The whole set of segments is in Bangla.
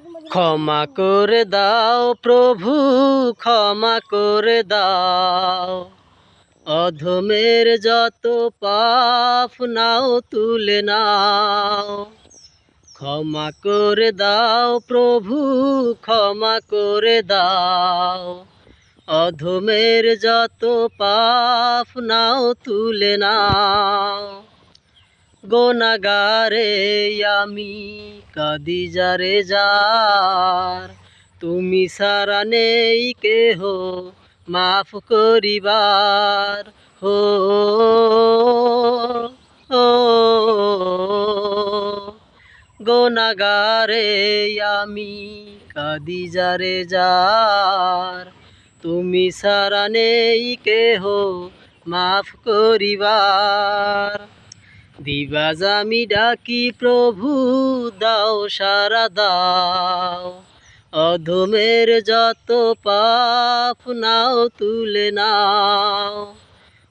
ক্ষমা করে দাও প্রভু, ক্ষমা করে দাও, অধমের যত পাপ নাও তুলে নাও। ক্ষমা করে দাও প্রভু, ক্ষমা করে দাও, অধমের যত পাপ নাও তুলে নাও। গোনাগারে আমি কাঁদি যারে যার, তুমি ছাড়া নেই কেহ মাফ করিবার। হো ও গোনাগারে আমি কাঁদি যারে যার, তুমি ছাড়া নেই কেহ মাফ করিবার। দিবাজ আমি ডাকি প্রভু, দাও সারা দাও, অধমের যত পাপ নাও তুলে নাও।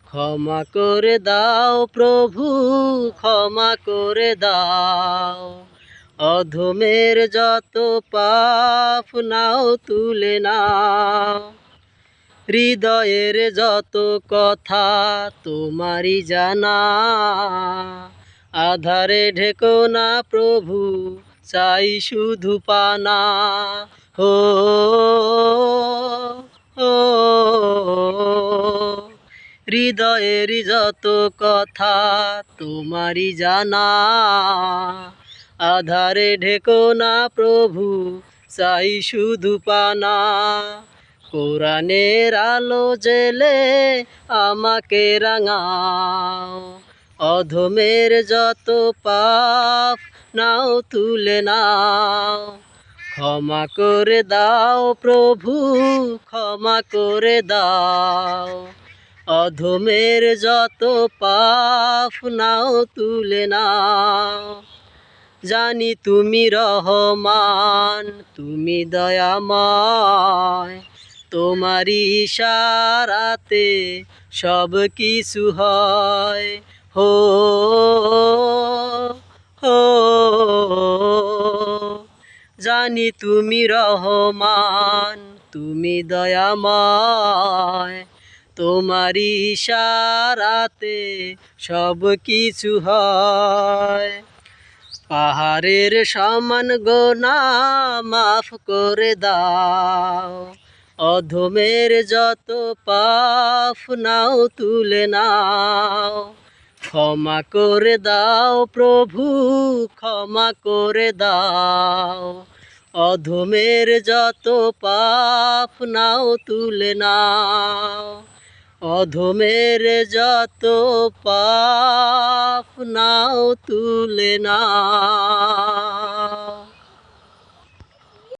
ক্ষমা করে দাও প্রভু, ক্ষমা করে দাও, অধমের যত পাপ নাও তুলে নাও। হৃদয়ের যত কথা তোমারই জানা, আধারে ঢেকো না প্রভু, চাই শুধু পানা। হো ও হৃদয়ের যত কথা তোমারই জানা, আধারে ঢেকো না প্রভু, চাই শুধু পানা। কোরআনের আলো জেলে আমাকে রাঙাও, অধমের যত পাপ নাও তুলে নাও। ক্ষমা করে দাও প্রভু, ক্ষমা করে দাও, অধমের যত পাপ নাও তুলে নাও। জানি তুমি রহমান, তুমি দয়াময়, তোমারই ইশারাতে সব কিছু হয়। হো হো জানি তুমি রহমান, তুমি দয়াময়, তোমারই ইশারাতে সব কিছু হয়। পাহাড়ের সমান গোনা মাফ করে দাও, অধমের যত পাপ নাও তুলে নাও। ক্ষমা করে দাও প্রভু, ক্ষমা করে দাও, অধমের যত পাপ নাও তুলে নাও। অধমের যত পাপ নাও তুলে নাও।